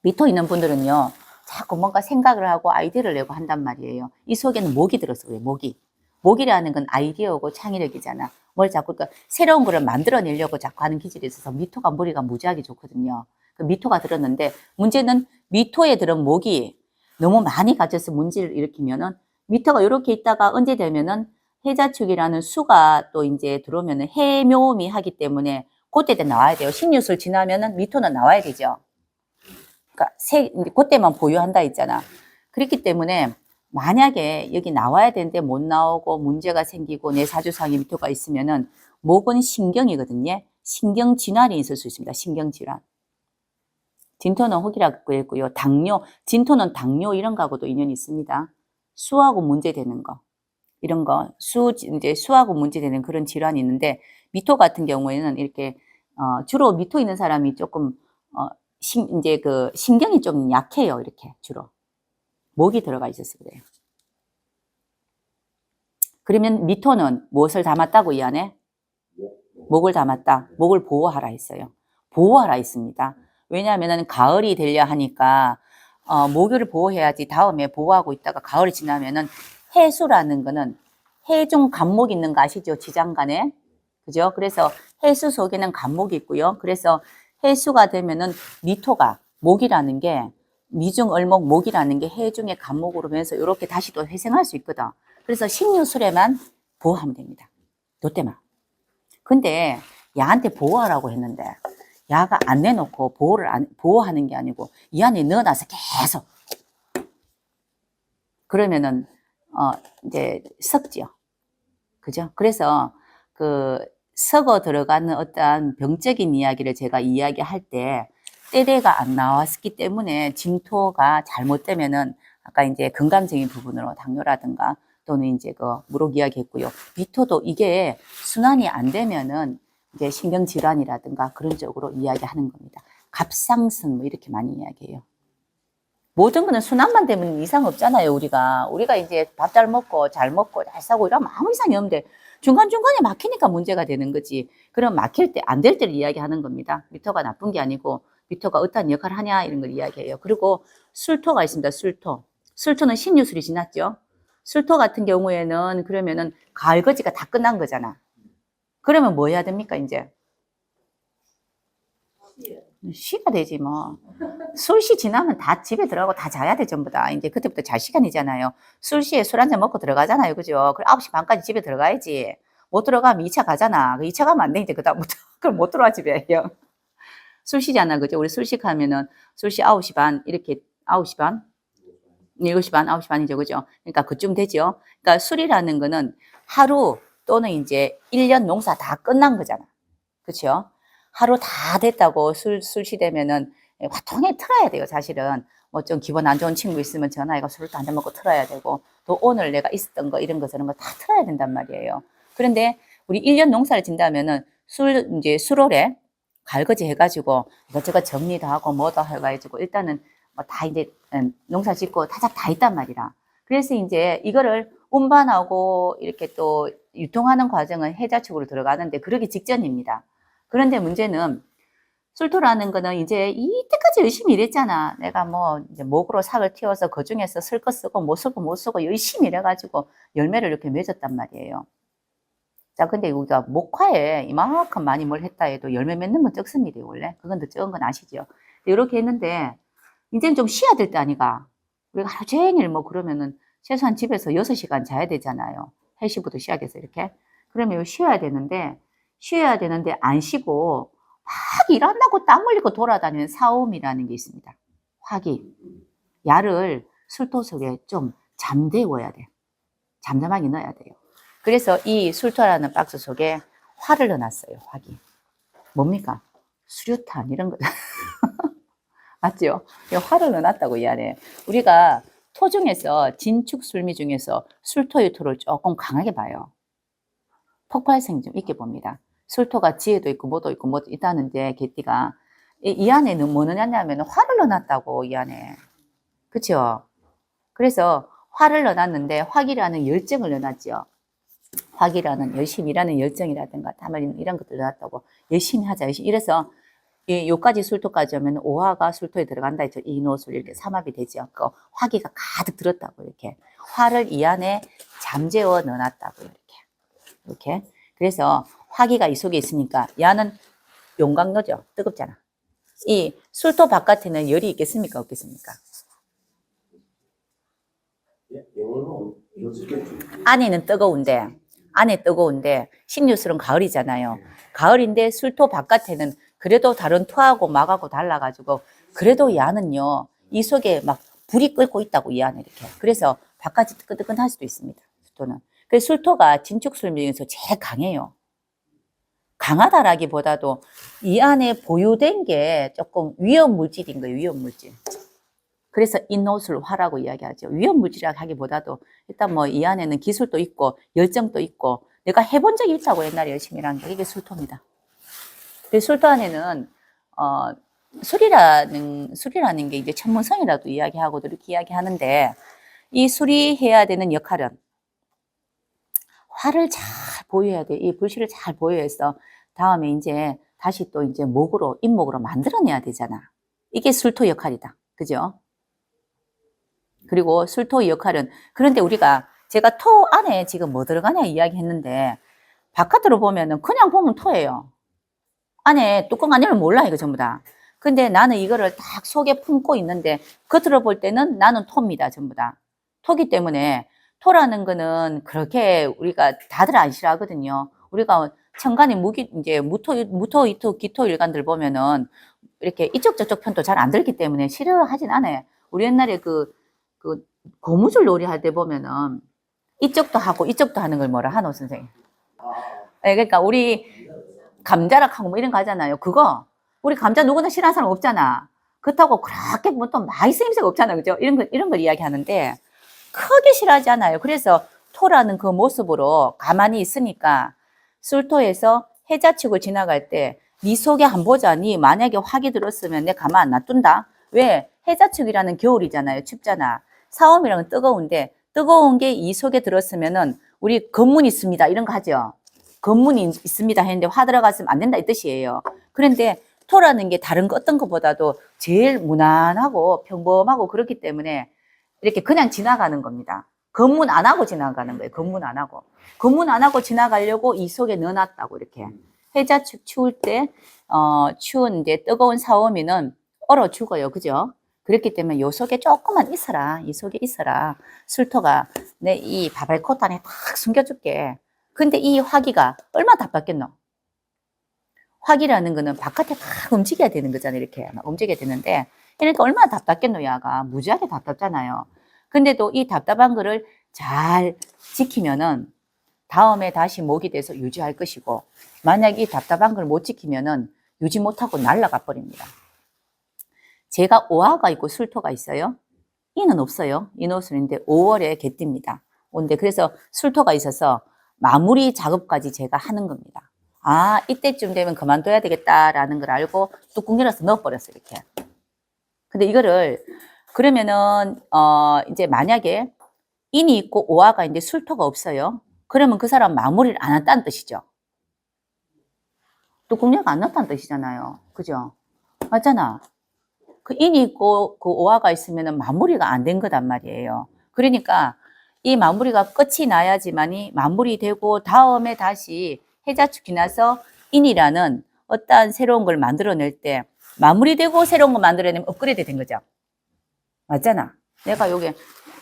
미토 있는 분들은요, 자꾸 뭔가 생각을 하고 아이디어를 내고 한단 말이에요. 이 속에는 목이 들어서 그래요, 목이. 목이라는 건 아이디어고 창의력이잖아. 뭘 자꾸, 그러니까 새로운 거를 만들어내려고 자꾸 하는 기질이 있어서 미토가 머리가 무지하게 좋거든요. 그 미토가 들었는데, 문제는 미토에 들은 목이 너무 많이 가져서 문제를 일으키면은, 미토가 이렇게 있다가 언제 되면은, 해자축이라는 수가 또 이제 들어오면은 해묘미 하기 때문에, 그때 나와야 돼요. 신유술 지나면은 미토는 나와야 되죠. 그러니까 그때만 보유한다 있잖아. 그렇기 때문에 만약에 여기 나와야 되는데 못 나오고 문제가 생기고 내 사주상에 미토가 있으면은 목은 신경이거든요. 신경 질환이 있을 수 있습니다. 신경 질환. 진토는 혹이라고 했고요. 당뇨, 진토는 당뇨 이런 거하고도 인연이 있습니다. 수하고 문제되는 거. 이런 거, 이제 수하고 문제되는 그런 질환이 있는데 미토 같은 경우에는 이렇게 주로 미토 있는 사람이 조금 이제 그 신경이 좀 약해요. 이렇게 주로 목이 들어가 있어서 그래요. 그러면 미토는 무엇을 담았다고 이 안에? 목을 담았다. 목을 보호하라 했어요. 보호하라 했습니다. 왜냐하면 가을이 되려 하니까 목을 보호해야지 다음에 보호하고 있다가 가을이 지나면은 해수라는 거는 해중 간목 있는 거 아시죠? 지장간에. 그죠? 그래서 해수 속에는 간목이 있고요. 그래서 해수가 되면은 미토가 목이라는 게 미중 을목 목이라는 게 해중의 간목으로 면서 이렇게 다시 또 회생할 수 있거든. 그래서 신유술에만 보호하면 됩니다. 요때만. 근데 야한테 보호하라고 했는데 야가 안 내놓고 보호하는 게 아니고 이 안에 넣어놔서 계속 그러면은 이제 썩지요. 그죠? 그래서 그 썩어 들어가는 어떠한 병적인 이야기를 제가 이야기할 때 때대가 안 나왔기 때문에 진토가 잘못되면은 아까 이제 건강적인 부분으로 당뇨라든가 또는 이제 그 무록 이야기했고요. 미토도 이게 순환이 안 되면은 이제 신경질환이라든가 그런 쪽으로 이야기하는 겁니다. 갑상선 뭐 이렇게 많이 이야기해요. 모든 거는 순환만 되면 이상 없잖아요, 우리가 이제 밥 잘 먹고 잘 사고 이러면 아무 이상이 없는데 중간중간에 막히니까 문제가 되는 거지. 그럼 막힐 때, 안 될 때를 이야기하는 겁니다. 미토가 나쁜 게 아니고 미토가 어떤 역할을 하냐 이런 걸 이야기해요. 그리고 술토가 있습니다, 술토. 술토는 신유술이 지났죠. 술토 같은 경우에는 그러면은 가을거지가 다 끝난 거잖아. 그러면 뭐 해야 됩니까, 이제? 쉬가 되지 뭐. 술시 지나면 다 집에 들어가고 다 자야 돼 전부 다. 이제 그때부터 잘 시간이잖아요. 술시에 술 한잔 먹고 들어가잖아요, 그죠? 그럼 9시 반까지 집에 들어가야지. 못 들어가면 2차 가잖아. 그 2차 가면 안 돼, 이제 그다음부터. 그럼 못 들어와 집에. 술시잖아, 그죠? 우리 술시 하면은 술시 9시 반 이렇게 9시 반 7시 반, 9시 반이죠, 그죠? 그러니까 그쯤 되죠. 그러니까 술이라는 거는 하루 또는 이제 1년 농사 다 끝난 거잖아. 그렇죠? 하루 다 됐다고 술시 되면은 화통에 틀어야 돼요, 사실은. 뭐 좀 기분 안 좋은 친구 있으면 전화해가 술도 한잔 먹고 틀어야 되고, 또 오늘 내가 있었던 거, 이런 거 저런 거 다 틀어야 된단 말이에요. 그런데 우리 1년 농사를 진다면은 이제 술월에 갈거지 해가지고 이것저것 정리도 하고 뭐도 해가지고 일단은 뭐 다 이제 농사 짓고 타작 다 있단 말이라. 그래서 이제 이거를 운반하고 이렇게 또 유통하는 과정은 해자축으로 들어가는데 그러기 직전입니다. 그런데 문제는 술토라는 거는 이제 이때까지 열심히 일했잖아. 내가 뭐 이제 목으로 삭을 틔워서 그 중에서 쓸 거 쓰고 못 쓰고 못 쓰고 열심히 일해가지고 열매를 이렇게 맺었단 말이에요. 자, 근데 우리가 목화에 이만큼 많이 뭘 했다 해도 열매 맺는 건 적습니다, 원래. 그건 더 적은 건 아시죠? 이렇게 했는데 이제는 좀 쉬어야 될 때 아니가. 우리가 하루 종일 뭐 그러면은 최소한 집에서 6시간 자야 되잖아요. 해시부터 시작해서 이렇게. 그러면 쉬어야 되는데 안 쉬고 막 일한다고 땀 흘리고 돌아다니는 사움이라는 게 있습니다. 화기. 야를 술토 속에 좀 잠재워야 돼. 잠잠하게 넣어야 돼요. 그래서 이 술토라는 박스 속에 화를 넣어놨어요. 화기. 뭡니까? 수류탄 이런 거. 맞죠? 화를 넣어놨다고 이 안에. 우리가 토 중에서 진축술미 중에서 술토의 토를 조금 강하게 봐요. 폭발성이 좀 있게 봅니다. 술토가 지혜도 있고 뭐도 있고 뭐도 있다는데 개띠가 이 안에는 뭐 넣냐면 화를 넣어놨다고 이 안에. 그렇죠? 그래서 화를 넣어놨는데 화기라는 열정을 넣어놨죠. 화기라는 열심히 일하는 열정이라든가 다만 이런 것들 넣어놨다고 열심히 하자. 이래서 요까지 술토까지 하면 오화가 술토에 들어간다 했죠. 이노술 이렇게 삼합이 되죠. 그 화기가 가득 들었다고 이렇게 화를 이 안에 잠재워 넣어놨다고 이렇게. 그래서 화기가 이 속에 있으니까 야는 용광로죠. 뜨겁잖아. 이 술토 바깥에는 열이 있겠습니까? 없겠습니까? 안에는 뜨거운데 신유술은 가을이잖아요. 가을인데 술토 바깥에는 그래도 다른 토하고 막하고 달라가지고 그래도 야는요 이 속에 막 불이 끓고 있다고 이 안에 이렇게. 그래서 바깥이 뜨끈뜨끈할 수도 있습니다. 술토는. 그래서 술토가 진축술 중에서 제일 강해요. 강하다라기보다도 이 안에 보유된 게 조금 위험물질인 거예요. 위험물질. 그래서 인노술화라고 이야기하죠. 위험물질이라고 하기보다도 일단 뭐 이 안에는 기술도 있고 열정도 있고 내가 해본 적이 있다고 옛날에 열심히 일한 게 이게 술토입니다. 근데 술토 안에는 술이라는 게 이제 천문성이라도 이야기하고도 이렇게 이야기하는데 이 술이 해야 되는 역할은 화를 잘 보유해야 돼. 이 불씨를 잘 보유해서 다음에 이제 다시 또 이제 인목으로 만들어내야 되잖아. 이게 술토 역할이다. 그죠? 그리고 술토의 역할은 그런데 제가 토 안에 지금 뭐 들어가냐 이야기 했는데 바깥으로 보면은 그냥 보면 토예요. 안에 뚜껑 안 열면 몰라 이거 전부 다. 근데 나는 이거를 딱 속에 품고 있는데 겉으로 볼 때는 나는 토입니다. 전부 다. 토기 때문에 토라는 거는 그렇게 우리가 다들 안 싫어하거든요. 우리가 천간에 이제 무토, 이토, 기토 일간들 보면은 이렇게 이쪽 저쪽 편도 잘 안 들기 때문에 싫어하진 않아요. 우리 옛날에 그 고무줄 놀이 할 때 보면은 이쪽도 하고 이쪽도 하는 걸 뭐라 하노 선생님? 네, 그러니까 우리 감자락하고 뭐 이런 거 하잖아요. 그거 우리 감자 누구나 싫어하는 사람 없잖아. 그렇다고 그렇게 뭐 또 많이 쓰임새가 없잖아, 그죠? 이런 걸 이야기하는데 크게 싫어하지 않아요. 그래서 토라는 그 모습으로 가만히 있으니까 술토에서 해자축을 지나갈 때 네 속에 한 보자. 니 만약에 화기 들었으면 내 가만 안 놔둔다. 왜? 해자축이라는 겨울이잖아요. 춥잖아. 사오미랑은 뜨거운데 뜨거운 게 이 속에 들었으면은 우리 건문이 있습니다. 이런 거 하죠. 건문이 있습니다 했는데 화 들어갔으면 안 된다 이 뜻이에요. 그런데 토라는 게 다른 거 어떤 것보다도 제일 무난하고 평범하고 그렇기 때문에 이렇게 그냥 지나가는 겁니다. 건문 안 하고 지나가는 거예요. 건문 안 하고. 건문 안 하고 지나가려고 이 속에 넣어놨다고 이렇게. 해자축 추울 때, 추운 이제 뜨거운 사오미는 얼어 죽어요. 그죠? 그렇기 때문에 요 속에 조금만 있어라. 이 속에 있어라. 술토가 내 이 바발코트 안에 탁 숨겨줄게. 근데 이 화기가 얼마나 답답겠노? 화기라는 거는 바깥에 막 움직여야 되는 거잖아요. 이렇게 막 움직여야 되는데, 그러니까 얼마나 답답겠노, 야가. 무지하게 답답잖아요. 근데도 이 답답한 거를 잘 지키면은 다음에 다시 목이 돼서 유지할 것이고, 만약 이 답답한 걸 못 지키면은 유지 못하고 날아가 버립니다. 제가 오화가 있고 술토가 있어요. 이는 없어요. 인호술인데 5월에 개띠입니다. 근데 그래서 술토가 있어서 마무리 작업까지 제가 하는 겁니다. 아, 이때쯤 되면 그만둬야 되겠다라는 걸 알고 뚜껑 열어서 넣어버렸어요, 이렇게. 근데 이거를, 그러면은, 이제 만약에 인이 있고 오화가 있는데 술토가 없어요. 그러면 그 사람 마무리를 안 한다는 뜻이죠. 뚜껑 열고 안 넣었다는 뜻이잖아요. 그죠? 맞잖아. 그 인이 있고 그 오화가 있으면 마무리가 안 된 거단 말이에요. 그러니까 이 마무리가 끝이 나야지만이 마무리되고 다음에 다시 해자축 지나서 인이라는 어떠한 새로운 걸 만들어낼 때 마무리되고 새로운 거 만들어내면 업그레이드 된 거죠. 맞잖아. 내가 여기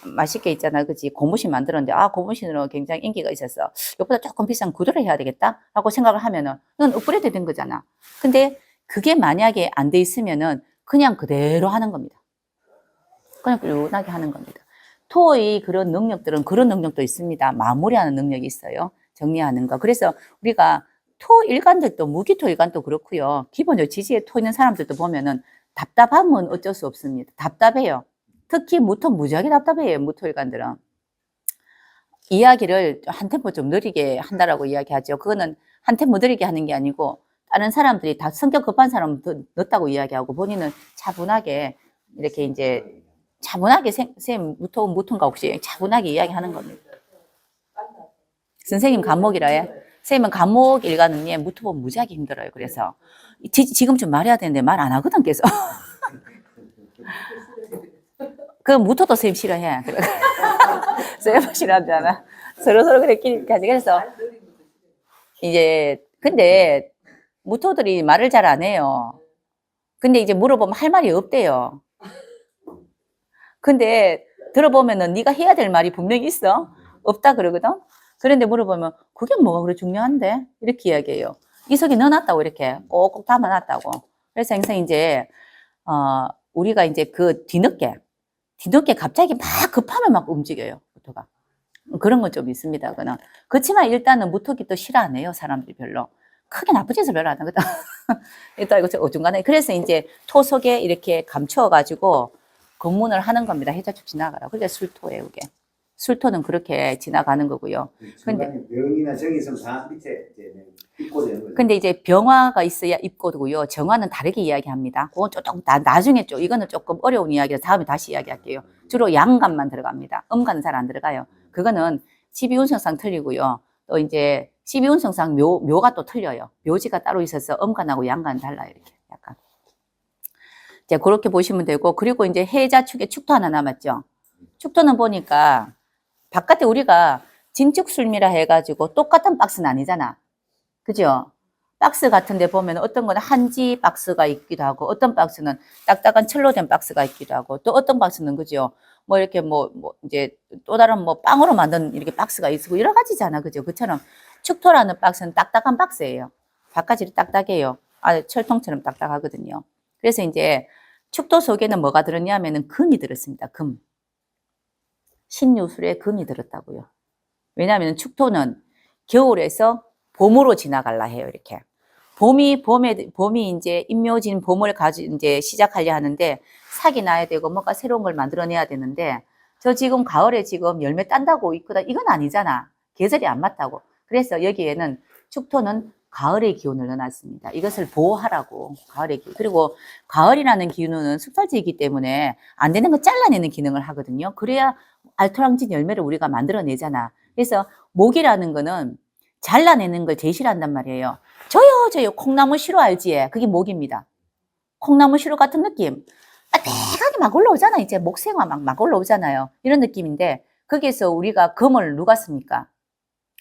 맛있게 있잖아. 그치? 고무신 만들었는데, 아, 고무신으로 굉장히 인기가 있어서, 이것보다 조금 비싼 구두를 해야 되겠다? 라고 생각을 하면은, 넌 업그레이드 된 거잖아. 근데 그게 만약에 안 돼 있으면은, 그냥 그대로 하는 겁니다. 그냥 꾸준하게 하는 겁니다. 토의 그런 능력들은 그런 능력도 있습니다. 마무리하는 능력이 있어요. 정리하는 거. 그래서 우리가 토 일간들도, 무기토 일간도 그렇고요. 기본적으로 지지에 토 있는 사람들도 보면은 답답함은 어쩔 수 없습니다. 답답해요. 특히 무토 무지하게 답답해요. 무토 일간들은. 이야기를 한 템포 좀 느리게 한다라고 이야기하죠. 그거는 한 템포 느리게 하는 게 아니고 다른 사람들이 다 성격 급한 사람은 더 늦다고 이야기하고 본인은 차분하게 이렇게 이제 차분하게 쌤 무토인가 혹시 차분하게 이야기하는 겁니다. 선생님 감목이라 해. 쌤은 감목 일가는 예 무토 보면 무지하게 힘들어요. 그래서 지금 좀 말해야 되는데 말 안 하거든 계속. 그 무토도 쌤 싫어해. 쌤은 싫어하잖아. 서로 그랬끼리 가지. 그래서 이제 근데 무토들이 말을 잘 안 해요. 근데 이제 물어보면 할 말이 없대요. 근데 들어보면은 네가 해야 될 말이 분명히 있어. 없다 그러거든. 그런데 물어보면 그게 뭐가 그래 중요한데? 이렇게 이야기해요. 이 속에 넣어놨다고 이렇게 꼭꼭 담아놨다고. 그래서 항상 이제 우리가 이제 그 뒤늦게 갑자기 막 급하면 막 움직여요. 무토가. 그런 건 좀 있습니다. 그는 그렇지만 일단은 무토기 또 싫어 안 해요. 사람들이 별로. 크게 나쁜 짓을 별로 안 하거든. 일단 이거 어중간해. 그래서 이제 토 속에 이렇게 감추어가지고 검문을 하는 겁니다. 해자축 지나가라. 그게 술토예요, 이게. 술토는 그렇게 지나가는 거고요. 근데 병이나 정이 있으면 다 밑에 이제 입고 되는 거죠. 근데 이제 병화가 있어야 입고도고요. 정화는 다르게 이야기합니다. 그건 조금 나중에 이거는 조금 어려운 이야기라 다음에 다시 이야기할게요. 주로 양간만 들어갑니다. 음간은 잘 안 들어가요. 그거는 12운성상 틀리고요. 또 이제 12운성상 묘가 또 틀려요. 묘지가 따로 있어서 음간하고 양간은 달라요. 이렇게 약간. 이제 그렇게 보시면 되고, 그리고 이제 해자축에 축토 하나 남았죠. 축토는 보니까 바깥에 우리가 진축술미라 해가지고 똑같은 박스는 아니잖아. 그죠? 박스 같은 데 보면 어떤 거는 한지 박스가 있기도 하고 어떤 박스는 딱딱한 철로 된 박스가 있기도 하고 또 어떤 박스는 그죠? 뭐 이렇게 뭐 이제 또 다른 뭐 빵으로 만든 이렇게 박스가 있고 여러 가지잖아. 그죠? 그처럼 축토라는 박스는 딱딱한 박스예요. 바깥이 딱딱해요. 철통처럼 딱딱하거든요. 그래서 이제 축토 속에는 뭐가 들었냐면은 금이 들었습니다. 금. 신유술에 금이 들었다고요. 왜냐하면 축토는 겨울에서 봄으로 지나갈라 해요, 이렇게. 봄이 이제 임묘진 봄을 이제 시작하려 하는데 삭이 나야 되고 뭔가 새로운 걸 만들어내야 되는데 저 지금 가을에 지금 열매 딴다고 있거든. 이건 아니잖아. 계절이 안 맞다고. 그래서 여기에는 축토는 가을의 기운을 넣어놨습니다. 이것을 보호하라고. 가을의 기운. 그리고 가을이라는 기운은 숙달지이기 때문에 안 되는 거 잘라내는 기능을 하거든요. 그래야 알토랑진 열매를 우리가 만들어내잖아. 그래서 목이라는 거는 잘라내는 걸 제시를 한단 말이에요. 저요 콩나무 시루 알지? 그게 목입니다. 콩나무 시루 같은 느낌. 대각이 막 올라오잖아. 이제 목생화 막 올라오잖아요. 이런 느낌인데 거기에서 우리가 금을 누가 씁니까?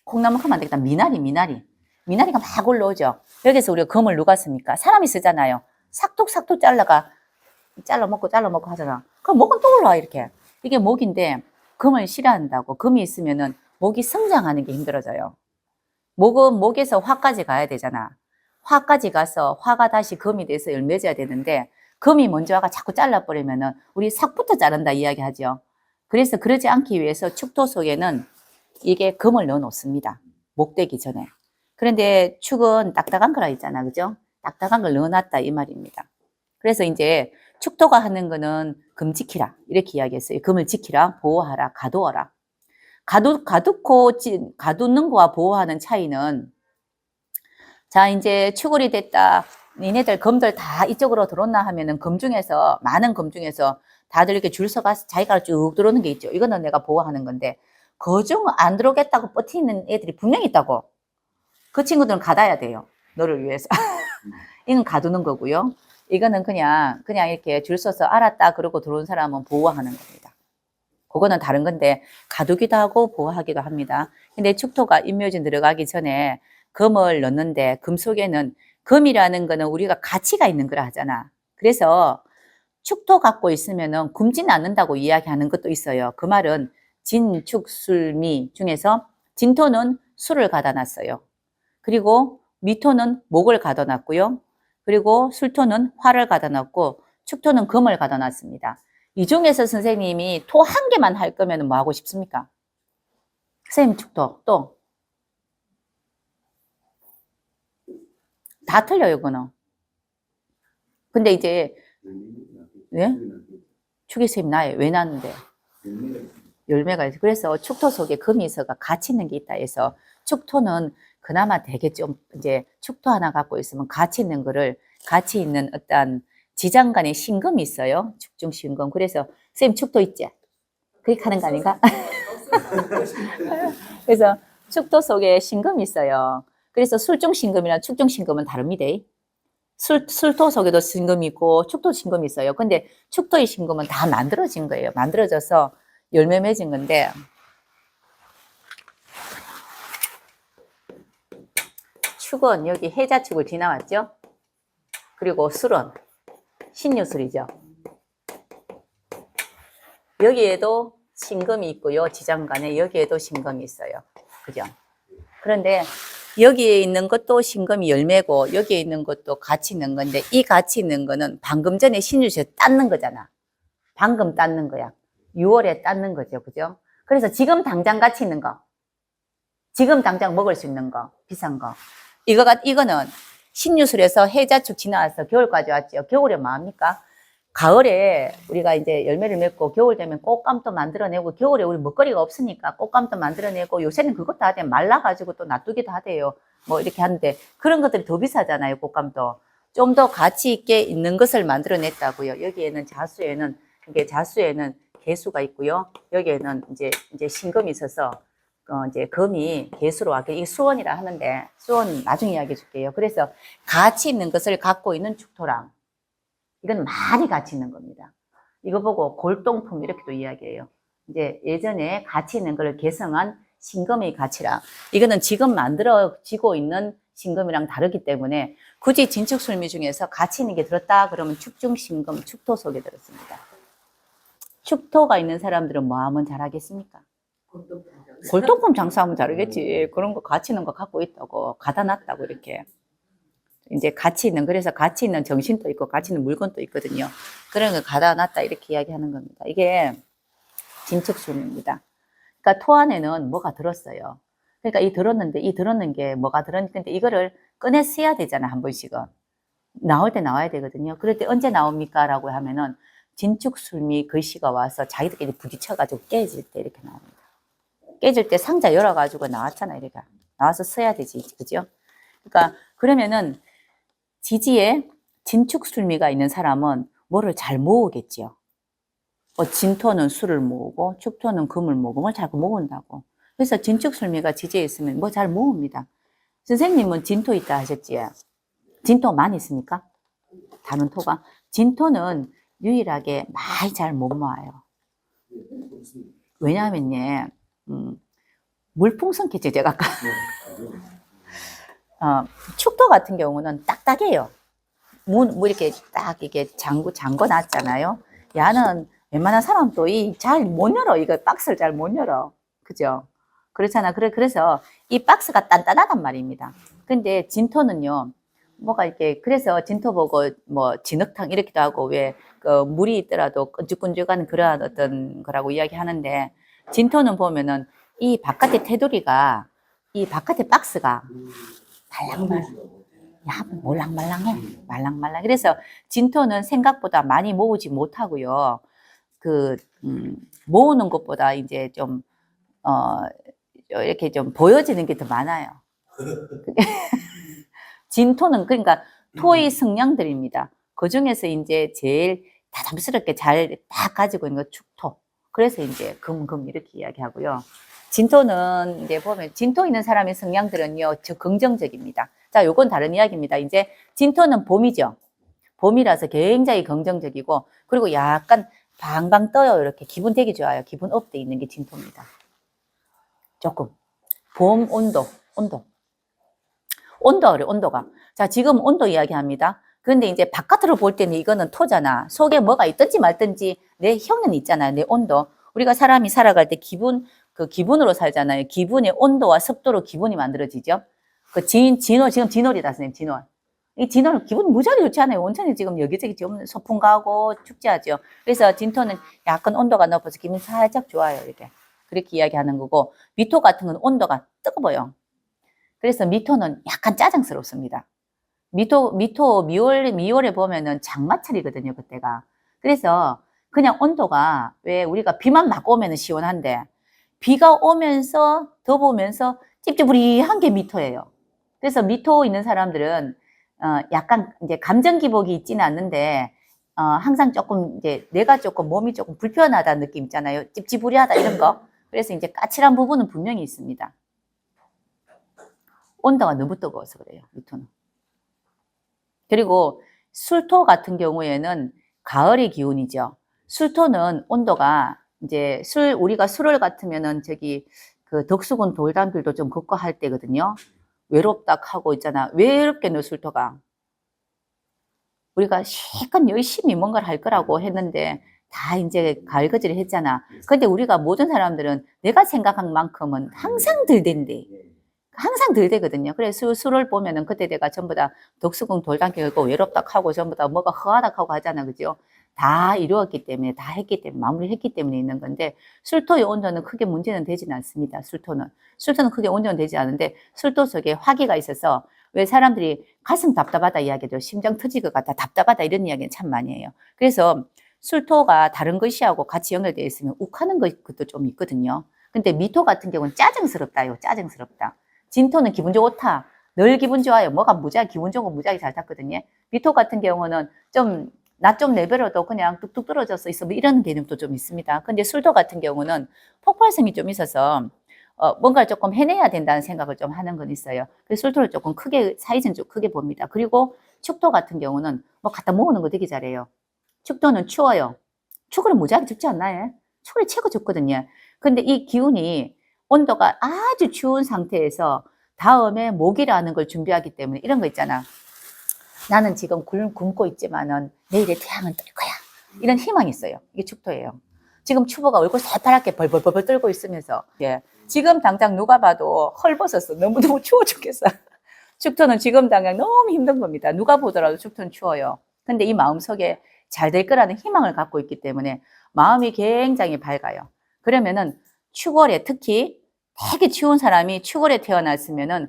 콩나무 하면 안 되겠다. 미나리가 막 올라오죠. 여기서 우리가 금을 누가 씁니까? 사람이 쓰잖아요. 삭둑 잘라 먹고 하잖아. 그럼 목은 또 올라와 이렇게. 이게 목인데 금을 싫어한다고. 금이 있으면은 목이 성장하는 게 힘들어져요. 목은 목에서 화까지 가야 되잖아. 화까지 가서 화가 다시 금이 돼서 열맺어야 되는데 금이 먼저 와가 자꾸 잘라버리면은 우리 삭부터 자른다 이야기하죠. 그래서 그러지 않기 위해서 축토 속에는 이게 금을 넣어 놓습니다. 목되기 전에. 그런데 축은 딱딱한 거라 있잖아. 그죠? 딱딱한 걸 넣어 놨다 이 말입니다. 그래서 이제 축토가 하는 거는 금 지키라 이렇게 이야기했어요. 금을 지키라, 보호하라, 가두어라. 가두는 거와 보호하는 차이는 자 이제 축월이 됐다. 니네들 금들 다 이쪽으로 들어온나 하면은 금 중에서 많은 금 중에서 다들 이렇게 줄 서가서 자기가 쭉 들어오는 게 있죠. 이거는 내가 보호하는 건데 그중 안 들어오겠다고 버티는 애들이 분명히 있다고. 그 친구들은 가둬야 돼요. 너를 위해서. 이건 가두는 거고요. 이거는 그냥 이렇게 줄 서서 알았다 그러고 들어온 사람은 보호하는 겁니다. 그거는 다른 건데 가두기도 하고 보호하기도 합니다. 근데 축토가 임묘진 들어가기 전에 금을 넣는데 금 속에는 금이라는 거는 우리가 가치가 있는 거라 하잖아. 그래서 축토 갖고 있으면은 굶지는 않는다고 이야기하는 것도 있어요. 그 말은 진, 축, 술, 미 중에서 진토는 술을 가다 놨어요. 그리고 미토는 목을 가다 놨고요. 그리고 술토는 화를 가다 놨고 축토는 금을 가다 놨습니다. 이 중에서 선생님이 토 한 개만 할 거면 뭐 하고 싶습니까? 선생님 축토 또 다 틀려요, 그거는. 근데 이제 왜? 축이 선생님 나요. 왜 나는데? 열매가 있어. 그래서 축토 속에 금이 있어가 가치 있는 게 있다 해서 축토는 그나마 되게 좀 이제 축토 하나 갖고 있으면 가치 있는 어떤 지장간에 신금이 있어요. 축중 신금. 그래서 선생님 축토 있지? 그렇게 하는 거 아닌가? 그래서 축토 속에 신금이 있어요. 그래서 술중 신금이랑 축중 신금은 다릅니다. 술토 속에도 신금이 있고 축토 신금이 있어요. 근데 축토의 신금은 다 만들어진 거예요. 만들어져서 열매 맺은 건데 축은 여기 해자축을 지나왔죠. 그리고 술은 신유술이죠. 여기에도 신금이 있고요. 지장간에 여기에도 신금이 있어요. 그죠? 그런데 여기에 있는 것도 신금이 열매고 여기에 있는 것도 가치 있는 건데 이 가치 있는 거는 방금 전에 신유술에 땄는 거잖아. 방금 땄는 거야. 6월에 땄는 거죠. 그죠? 그래서 지금 당장 가치 있는 거. 지금 당장 먹을 수 있는 거. 비싼 거. 이거는 신유술에서 해자축 지나와서 겨울까지 왔죠. 겨울에 뭐합니까? 가을에 우리가 이제 열매를 맺고 겨울 되면 꽃감도 만들어내고 겨울에 우리 먹거리가 없으니까 꽃감도 만들어내고 요새는 그것도 하대 말라가지고 또 놔두기도 하대요. 뭐 이렇게 하는데 그런 것들이 더 비싸잖아요. 꽃감도. 좀 더 가치 있게 있는 것을 만들어냈다고요. 여기에는 자수에는 개수가 있고요. 여기에는 이제 신금이 있어서 이제 금이 개수로 와. 이게 수원이라 하는데 수원 나중에 이야기해 줄게요. 그래서 가치 있는 것을 갖고 있는 축토랑 이건 많이 가치 있는 겁니다. 이거 보고 골동품 이렇게도 이야기해요. 이제 예전에 가치 있는 걸 개성한 신금의 가치랑 이거는 지금 만들어지고 있는 신금이랑 다르기 때문에 굳이 진축술미 중에서 가치 있는 게 들었다 그러면 축중신금, 축토 속에 들었습니다. 축토가 있는 사람들은 뭐 하면 잘하겠습니까? 골동품 장사하면 잘하겠지. 그런 거 가치 있는 거 갖고 있다고 가다 놨다고 이렇게. 이제 가치 있는, 그래서 가치 있는 정신도 있고 가치 있는 물건도 있거든요. 그런 걸 가다 놨다 이렇게 이야기하는 겁니다. 이게 진축술입니다. 그러니까 토 안에는 뭐가 들었어요. 그러니까 이 들었는 게 뭐가 들었는데 이거를 꺼내 써야 되잖아, 한 번씩은. 나올 때 나와야 되거든요. 그럴 때 언제 나옵니까? 라고 하면은 진축술미 글씨가 와서 자기들끼리 부딪혀가지고 깨질 때 이렇게 나옵니다. 깨질 때 상자 열어가지고 나왔잖아, 이렇게. 나와서 써야 되지, 그죠? 그러니까 그러면은 지지에 진축술미가 있는 사람은 뭐를 잘 모으겠지요. 진토는 수를 모으고 축토는 금을 모으고 뭘 자꾸 모은다고. 그래서 진축술미가 지지에 있으면 뭐 잘 모읍니다. 선생님은 진토 있다 하셨지? 진토 많이 있습니까? 다른 토가. 진토는 유일하게 많이 잘 못 모아요. 왜냐하면 물풍선 캐치 제가 아까 축토 같은 경우는 딱딱해요. 뭐 이렇게 딱 이게 잠궈 놨잖아요. 야는 웬만한 사람도 잘 못 열어. 이거 박스를 잘 못 열어. 그죠? 그렇잖아. 그래서 이 박스가 단단하단 말입니다. 근데 진토는요, 뭐가 이렇게, 그래서 진토 보고 뭐 진흙탕 이렇게도 하고 그 물이 있더라도 끈적끈적한 그러한 어떤 거라고 이야기 하는데, 진토는 보면은 이 바깥의 테두리가, 이 바깥의 박스가 몰랑말랑해. 말랑말랑. 그래서 진토는 생각보다 많이 모으지 못하고요. 모으는 것보다 이제 좀, 이렇게 좀 보여지는 게 더 많아요. 진토는 그러니까 토의 성냥들입니다. 그 중에서 이제 제일 다담스럽게 잘 딱 가지고 있는 거 축토. 그래서 이제 금 이렇게 이야기하고요. 진토는 이제 보면 진토 있는 사람의 성향들은요, 긍정적입니다. 자, 요건 다른 이야기입니다. 이제 진토는 봄이죠. 봄이라서 굉장히 긍정적이고, 그리고 약간 방방 떠요. 이렇게 기분 되게 좋아요. 기분 업돼 있는 게 진토입니다. 조금. 봄 온도가. 자, 지금 온도 이야기합니다. 그런데 이제 바깥으로 볼 때는 이거는 토잖아. 속에 뭐가 있든지 말든지 내 형은 있잖아요. 내 온도. 우리가 사람이 살아갈 때 기분으로 살잖아요. 기분의 온도와 습도로 기분이 만들어지죠. 지금 진월이다, 선생님, 진월. 이 진월 기분 무지하게 좋지 않아요. 온천이 지금 여기저기 지금 소풍 가고 축제하죠. 그래서 진토는 약간 온도가 높아서 기분이 살짝 좋아요. 그렇게 이야기하는 거고, 미토 같은 건 온도가 뜨거워요. 그래서 미토는 약간 짜증스럽습니다. 미월에 보면은 장마철이거든요, 그때가. 그래서 그냥 온도가 왜 우리가 비만 막 오면은 시원한데 비가 오면서 더우면서 찝찝우리한 게 미토예요. 그래서 미토 있는 사람들은 약간 이제 감정 기복이 있지는 않는데 항상 조금 이제 내가 조금 몸이 조금 불편하다는 느낌 있잖아요. 찝찝우리하다 이런 거. 그래서 이제 까칠한 부분은 분명히 있습니다. 온도가 너무 뜨거워서 그래요, 미토는. 그리고 술토 같은 경우에는 가을의 기운이죠. 술토는 온도가 이제 우리가 술을 같으면은 그 덕수궁 돌담길도 좀 걷고 할 때거든요. 외롭다 하고 있잖아. 외롭겠노, 술토가. 우리가 실컷 열심히 뭔가를 할 거라고 했는데 다 이제 갈거지를 했잖아. 근데 우리가 모든 사람들은 내가 생각한 만큼은 항상 덜 된대. 항상 덜 되거든요. 그래서 술을 보면은 그때 내가 전부 다 덕수궁 돌담길 걷고 외롭다 하고 전부 다 뭐가 허하다 하고 하잖아. 그죠? 다 이루었기 때문에, 다 했기 때문에, 마무리했기 때문에 있는 건데, 술토의 온도는 크게 문제는 되지는 않습니다. 술토는 크게 문제는 되지 않은데, 술토 속에 화기가 있어서, 왜 사람들이 가슴 답답하다 이야기죠. 심장 터질 것 같다, 답답하다 이런 이야기는 참 많이 해요. 그래서 술토가 다른 것이하고 같이 연결되어 있으면 욱하는 것도 좀 있거든요. 근데 미토 같은 경우는 짜증스럽다요. 짜증스럽다. 진토는 기분 좋다. 늘 기분 좋아요. 뭐가 무지하게 기분 좋은 거 무지하게 잘 탔거든요. 미토 같은 경우는 나 좀 내버려도 그냥 뚝뚝 떨어져서 있어. 뭐 이런 개념도 좀 있습니다. 근데 술토 같은 경우는 폭발성이 좀 있어서 뭔가 조금 해내야 된다는 생각을 좀 하는 건 있어요. 그래서 술토를 조금 사이즈는 좀 크게 봅니다. 그리고 축토 같은 경우는 뭐 갖다 모으는 거 되게 잘해요. 축토는 추워요. 축구는 무지하게 춥지 않나요? 축구는 최고 춥거든요. 근데 이 기운이 온도가 아주 추운 상태에서 다음에 모기라는 걸 준비하기 때문에 이런 거 있잖아. 나는 지금 굶고 있지만은 내일의 태양은 뜰 거야. 이런 희망이 있어요. 이게 축토예요. 지금 추보가 얼굴 새파랗게 벌벌벌 떨고 있으면서 지금 당장 누가 봐도 헐벗었어. 너무너무 추워 죽겠어. 축토는 지금 당장 너무 힘든 겁니다. 누가 보더라도 축토는 추워요. 근데 이 마음속에 잘 될 거라는 희망을 갖고 있기 때문에 마음이 굉장히 밝아요. 그러면은 축월에 특히 되게 추운 사람이 축월에 태어났으면은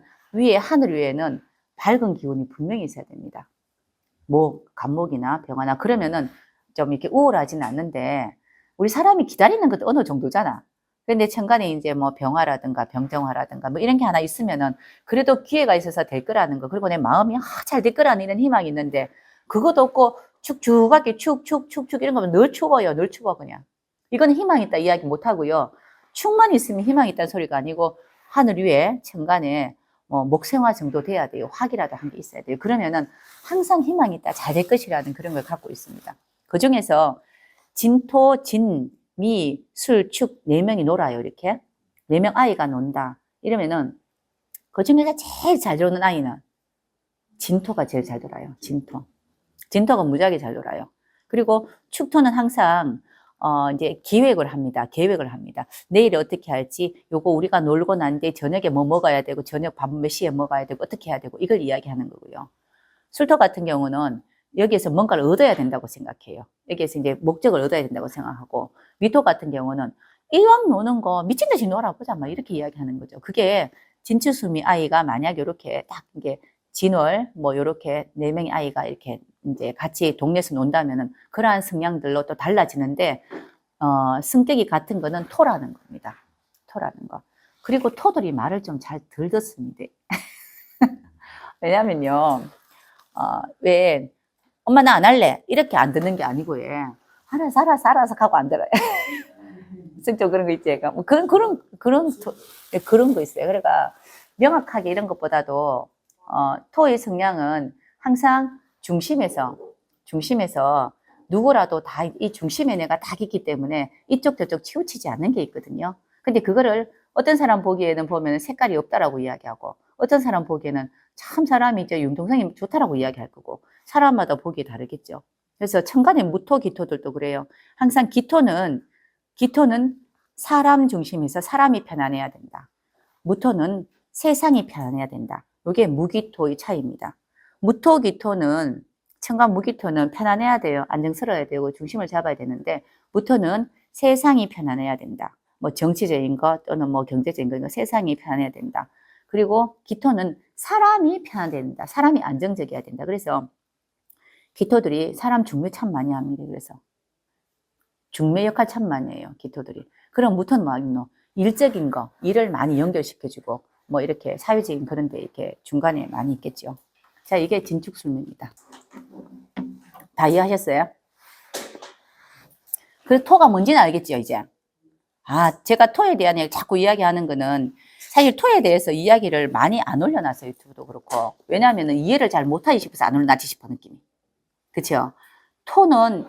하늘 위에는 밝은 기운이 분명히 있어야 됩니다. 감목이나 병화나 그러면은 좀 이렇게 우울하지는 않는데 우리 사람이 기다리는 것도 어느 정도잖아. 근데 천간에 이제 뭐 병화라든가 병정화라든가 뭐 이런 게 하나 있으면은 그래도 기회가 있어서 될 거라는 거. 그리고 내 마음이 잘 될 거라는 이런 희망이 있는데 그것도 없고 축축하게 축축축축 이런 거면 늘 추워요. 늘 추워 그냥. 이건 희망이 있다 이야기 못 하고요. 축만 있으면 희망이 있다는 소리가 아니고 하늘 위에 천간에 뭐 목생화 정도 돼야 돼요. 화기라도 한 게 있어야 돼요. 그러면은 항상 희망이 있다. 잘 될 것이라는 그런 걸 갖고 있습니다. 그 중에서 진토, 진, 미, 술, 축, 4명이 놀아요, 이렇게. 4명 아이가 논다. 이러면은, 그 중에서 제일 잘 노는 아이는 진토가 제일 잘 놀아요, 진토. 진토가 무지하게 잘 놀아요. 그리고 축토는 항상, 이제 계획을 합니다. 계획을 합니다. 내일 어떻게 할지, 요거 우리가 놀고 난 뒤에 저녁에 뭐 먹어야 되고, 저녁 밥 몇 시에 먹어야 되고, 어떻게 해야 되고, 이걸 이야기하는 거고요. 술토 같은 경우는 여기에서 뭔가를 얻어야 된다고 생각해요. 여기에서 이제 목적을 얻어야 된다고 생각하고, 미토 같은 경우는 이왕 노는 거 미친 듯이 놀아보자, 막 이렇게 이야기하는 거죠. 그게 진추수미 아이가 만약 이렇게 딱 이게 진월 뭐 이렇게 4명의 아이가 이렇게 이제 같이 동네에서 논다면은 그러한 성향들로 또 달라지는데, 성격이 같은 거는 토라는 겁니다. 토라는 거. 그리고 토들이 말을 좀 잘 덜 듣습니다. 왜냐면요, 왜 엄마 나 안 할래 이렇게 안 듣는 게 아니고 예. 알아서 하고 안 들어요. 좀 그런 거 있지. 뭐 그런 거 있어요. 그러니까 명확하게 이런 것보다도 토의 성향은 항상 중심에서 누구라도 다 이 중심에 내가 딱 있기 때문에 이쪽 저쪽 치우치지 않는 게 있거든요. 근데 그거를 어떤 사람 보기에는 보면 색깔이 없다라고 이야기하고 어떤 사람 보기에는 참 사람이 이제 융통성이 좋다라고 이야기할 거고 사람마다 보기 다르겠죠. 그래서 천간의 무토 기토들도 그래요. 항상 기토는 사람 중심에서 사람이 편안해야 된다. 무토는 세상이 편안해야 된다. 이게 무기토의 차이입니다. 무토 기토는 천간 무기토는 편안해야 돼요. 안정스러워야 되고 중심을 잡아야 되는데 무토는 세상이 편안해야 된다. 뭐 정치적인 것 또는 뭐 경제적인 것 세상이 편안해야 된다. 그리고 기토는 사람이 편안해야 된다. 사람이 안정적이어야 된다. 그래서 기토들이 사람 중매 참 많이 합니다. 그래서 중매 역할 참 많이 해요. 기토들이. 그럼 무토는 뭐 하겠노? 일적인 거, 일을 많이 연결시켜주고 뭐 이렇게 사회적인 그런 데 이렇게 중간에 많이 있겠죠. 자, 이게 진축술입니다. 다 이해하셨어요? 그래서 토가 뭔지는 알겠죠, 이제? 제가 토에 대한 얘기 자꾸 이야기하는 거는 사실 토에 대해서 이야기를 많이 안 올려놨어요. 유튜브도 그렇고. 왜냐하면 이해를 잘 못하기 싶어서 안 올려놨지 싶어, 느낌이. 그쵸? 토는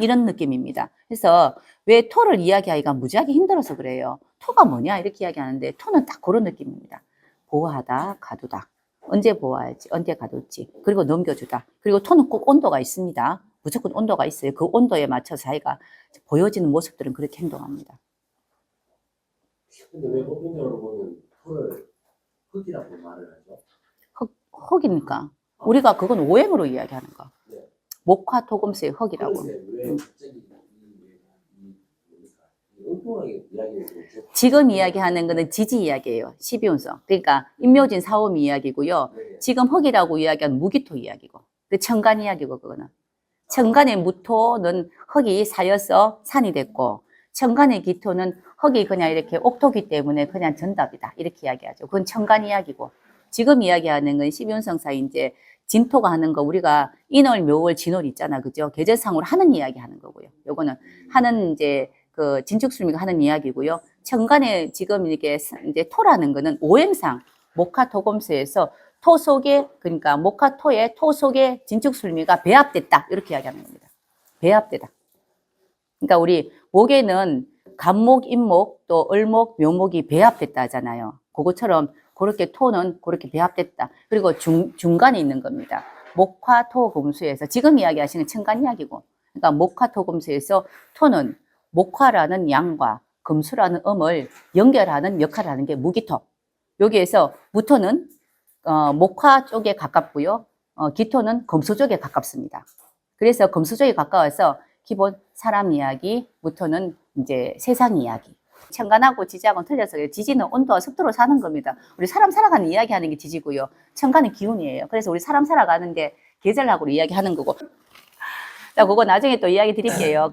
이런 느낌입니다. 그래서 왜 토를 이야기하기가 무지하게 힘들어서 그래요. 토가 뭐냐? 이렇게 이야기하는데 토는 딱 그런 느낌입니다. 보호하다, 가두다. 언제 보호할지, 언제 가둘지, 그리고 넘겨주다. 그리고 토는 꼭 온도가 있습니다. 무조건 온도가 있어요. 그 온도에 맞춰서 자기가 보여지는 모습들은 그렇게 행동합니다. 근데 왜 보편적으로 보면 토를 흙이라고 말을 하죠? 흙이니까. 우리가 그건 오행으로 이야기하는 거. 네. 목화 토금수의 흙이라고. 그런데 왜 갑자기 엉뚱하게 이야기를 했죠? 지금 이야기하는 거는 지지 이야기예요. 12운성. 그러니까 임묘진 사오미 이야기고요. 네. 지금 흙이라고 이야기하는 무기토 이야기고. 그 천간 이야기고 그거는. 천간의 무토는 흙이 쌓여서 산이 됐고 천간의 기토는 흙이 그냥 이렇게 옥토기 때문에 그냥 전답이다. 이렇게 이야기하죠. 그건 천간 이야기고. 지금 이야기하는 건 12운성사 이제 진토가 하는 거 우리가 인월, 묘월, 진월 있잖아. 그죠? 계절상으로 하는 이야기 하는 거고요. 요거는 하는 이제 그 진축술미가 하는 이야기고요. 천간에 지금 이게 이제 토라는 거는 오행상 목화토금수에서 토 속에 그러니까 목화토의 토 속에 진축술미가 배합됐다 이렇게 이야기하는 겁니다. 배합되다. 그러니까 우리 목에는 간목, 인목, 또 을목, 묘목이 배합됐다 하잖아요. 그것처럼 그렇게 토는 그렇게 배합됐다. 그리고 중간에 있는 겁니다. 목화토금수에서 지금 이야기하시는 천간 이야기고, 그러니까 목화토금수에서 토는 목화라는 양과 금수라는 음을 연결하는 역할을 하는 게 무기토. 여기에서 무토는 목화 쪽에 가깝고요. 기토는 금수 쪽에 가깝습니다. 그래서 금수 쪽에 가까워서 기본 사람 이야기, 무토는 이제 세상 이야기. 천간하고 지지하고는 틀려서 지지는 온도와 습도로 사는 겁니다. 우리 사람 살아가는 이야기하는 게 지지고요. 천간은 기운이에요. 그래서 우리 사람 살아가는 게 계절하고 이야기하는 거고. 자, 그거 나중에 또 이야기 드릴게요.